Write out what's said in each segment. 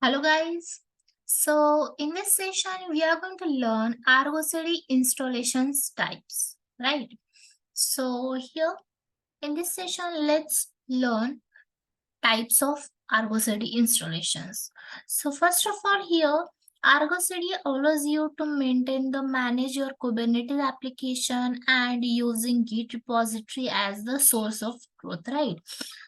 Hello guys. So in this session we are going to learn ArgoCD installations types, right? So here in this session let's learn types of ArgoCD installations. So first of all here ArgoCD allows you to maintain the manage your Kubernetes application and using Git repository as the source of truth, right?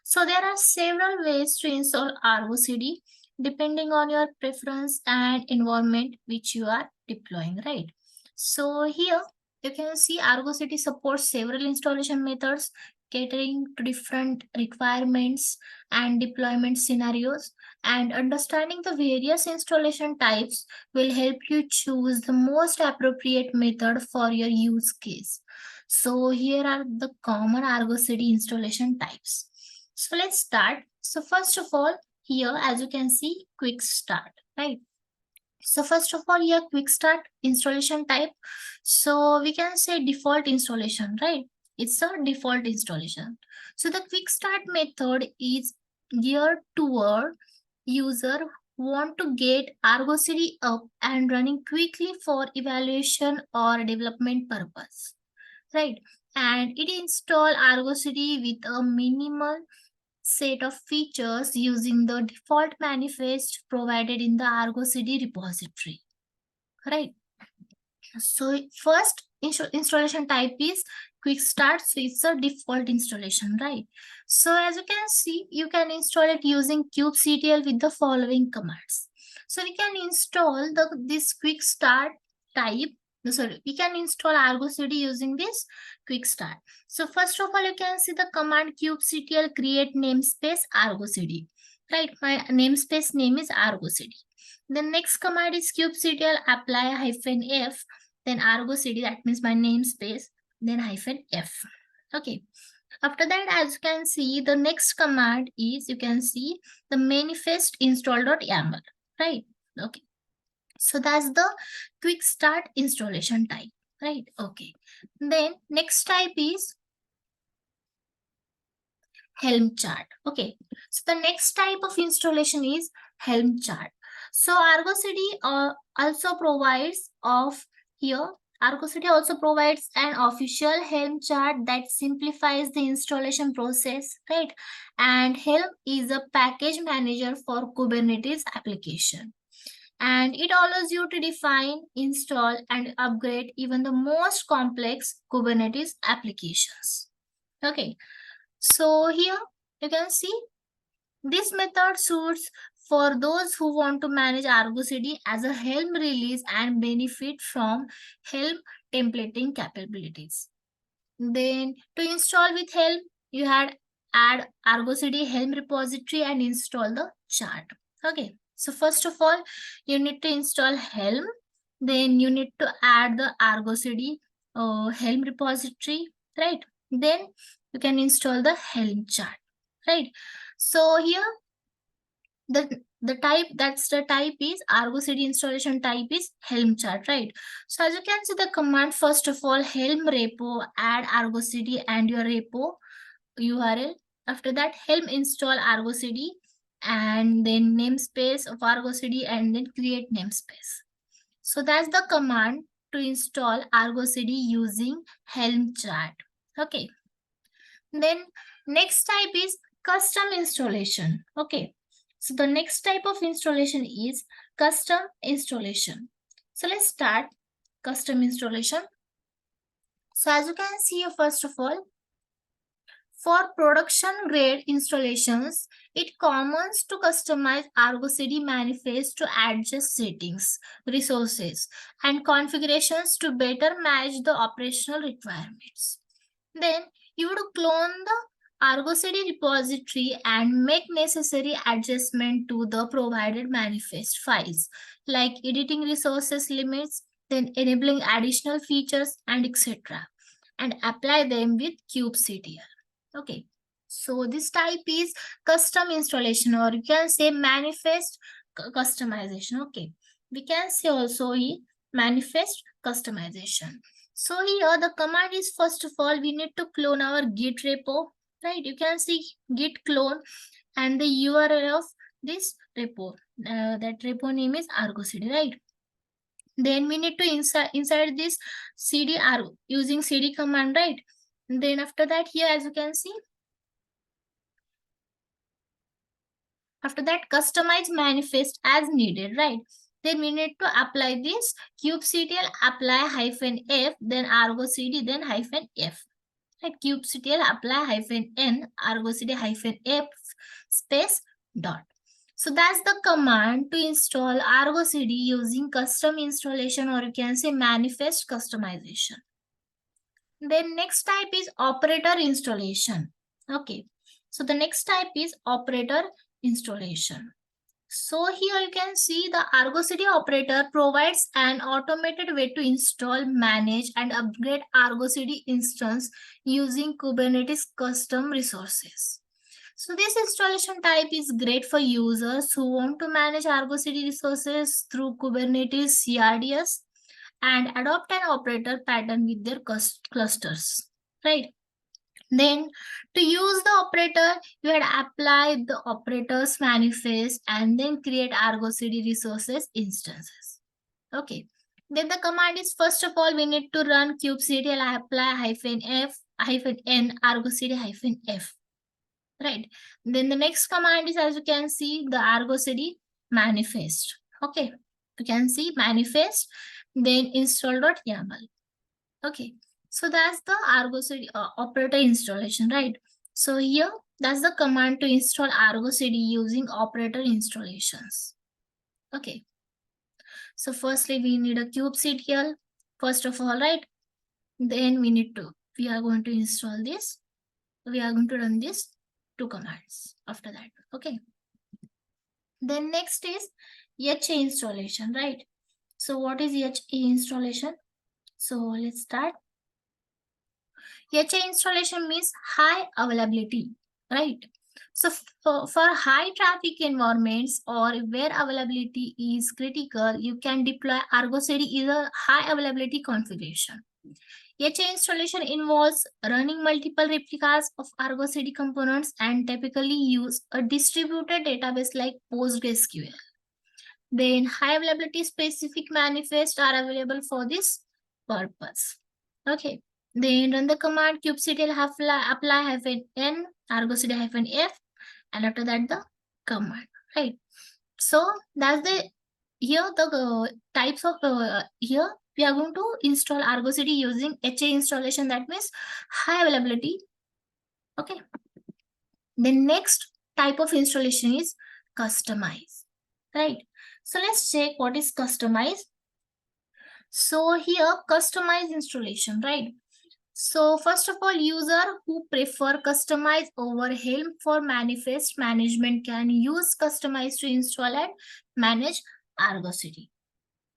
So there are several ways to install ArgoCD depending on your preference and environment which you are deploying, right? So here you can see ArgoCD supports several installation methods catering to different requirements and deployment scenarios, and understanding the various installation types will help you choose the most appropriate method for your use case. So here are the common ArgoCD installation types. So let's start. So first of all, here as you can see, quick start, right? So first of all, here quick start installation type. So we can say default installation, right? It's a default installation. So the quick start method is geared toward user who want to get ArgoCD up and running quickly for evaluation or development purpose, right? And it install ArgoCD with a minimal set of features using the default manifest provided in the ArgoCD repository, right? So first installation type is quick start. So it's a default installation, right? So as you can see, you can install it using kubectl with the following commands. So we can install this quick start type. Sorry, we can install ArgoCD using this quick start. So first of all, you can see the command kubectl create namespace ArgoCD. Right, my namespace name is ArgoCD. The next command is kubectl apply -f, then ArgoCD, that means my namespace, then -f. Okay. After that, as you can see, the next command is, you can see the manifest install.yaml, right? Okay. So that's the quick start installation type, right? Okay. Then next type is Helm Chart. Okay. So the next type of installation is Helm Chart. So ArgoCD also provides of here. ArgoCD also provides an official Helm chart that simplifies the installation process, right? And Helm is a package manager for Kubernetes application. And it allows you to define, install, and upgrade even the most complex Kubernetes applications. Okay, so here you can see this method suits for those who want to manage ArgoCD as a Helm release and benefit from Helm templating capabilities. Then to install with Helm, you had add ArgoCD Helm repository and install the chart. Okay, so first of all, you need to install Helm. Then you need to add the ArgoCD Helm repository, right? Then you can install the Helm chart, right? So here the type, that's the type is ArgoCD installation type is Helm chart, right? So as you can see the command, first of all, Helm repo, add ArgoCD and your repo URL. After that, Helm install ArgoCD and then namespace of ArgoCD and then create namespace. So that's the command to install ArgoCD using Helm chart. Okay. Then next type is custom installation. Okay. So the next type of installation is custom installation. So let's start custom installation. So as you can see, first of all, for production grade installations, it commons to customize ArgoCD manifest to adjust settings, resources, and configurations to better match the operational requirements. Then you would clone the ArgoCD repository and make necessary adjustment to the provided manifest files, like editing resources limits, then enabling additional features and etc. and apply them with kubectl. Okay, so this type is custom installation, or you can say manifest customization. Okay, we can say also manifest customization. So here the command is, first of all, we need to clone our Git repo, right? You can see git clone and the URL of this repo. That repo name is ArgoCD, right? Then we need to inside this cd argo using cd command, right? And then after that, here as you can see, after that, customize manifest as needed, right? Then we need to apply this kubectl apply -f, then ArgoCD, then -f. Right? kubectl apply -n, ArgoCD -f space dot. So that's the command to install ArgoCD using custom installation, or you can say manifest customization. Then next type is operator installation. Okay. So the next type is operator installation. So here you can see the ArgoCD operator provides an automated way to install, manage, and upgrade ArgoCD instance using Kubernetes custom resources. So this installation type is great for users who want to manage ArgoCD resources through Kubernetes CRDS and adopt an operator pattern with their clusters, right? Then to use the operator, you had apply the operators manifest and then create ArgoCD resources instances. Okay. Then the command is, first of all, we need to run kubectl apply -n ArgoCD-f. Right. Then the next command is, as you can see, the ArgoCD manifest. Okay. You can see manifest, then install.yaml. Okay. So that's the ArgoCD operator installation, right? So here, that's the command to install ArgoCD using operator installations. Okay. So firstly, we need a kubectl, first of all, right? Then we are going to install this. We are going to run this two commands after that. Okay. Then next is HA installation, right? So what is HA installation? So let's start. HA installation means high availability, right? So for high traffic environments or where availability is critical, you can deploy ArgoCD in a high availability configuration. HA installation involves running multiple replicas of ArgoCD components and typically use a distributed database like PostgreSQL. Then high availability specific manifests are available for this purpose. Okay. Then run the command kubectl apply -n ArgoCD-f, and after that the command, right? So that's the here the types of here we are going to install ArgoCD using HA installation, that means high availability. Okay. The next type of installation is Kustomize, right? So let's check what is Kustomize. So here Kustomize installation, right? So first of all, user who prefer Kustomize over Helm for manifest management can use Kustomize to install and manage ArgoCD,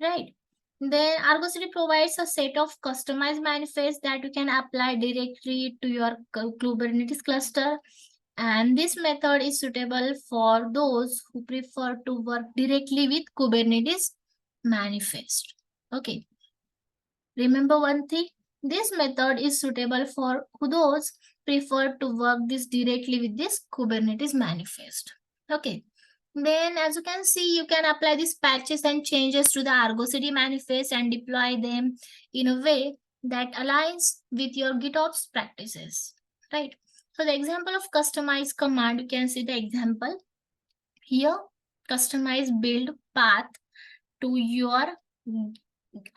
right? Then ArgoCD provides a set of customized manifests that you can apply directly to your Kubernetes cluster. And this method is suitable for those who prefer to work directly with Kubernetes manifest. Okay. Remember one thing, this method is suitable for those prefer to work this directly with this Kubernetes manifest. Okay. Then as you can see, you can apply these patches and changes to the ArgoCD manifest and deploy them in a way that aligns with your GitOps practices, right? So the example of Kustomize command, you can see the example here. Kustomize build path to your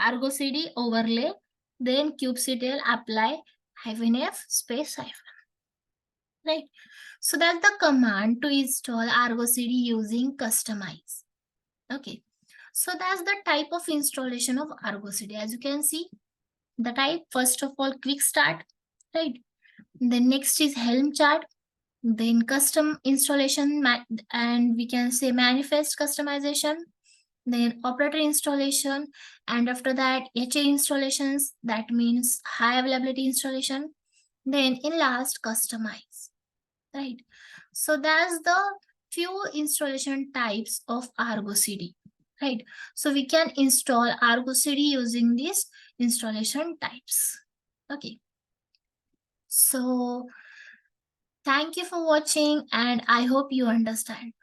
ArgoCD overlay, then kubectl apply -f space -, right? So that's the command to install ArgoCD using Kustomize. Okay. So that's the type of installation of ArgoCD. As you can see, the type, first of all, quick start, right? Then next is Helm Chart, then custom installation, and we can say manifest customization, then operator installation, and after that HA installations, that means high availability installation, then in last Kustomize, right? So that's the few installation types of ArgoCD, right? So we can install ArgoCD using these installation types. Okay. So thank you for watching, and I hope you understand.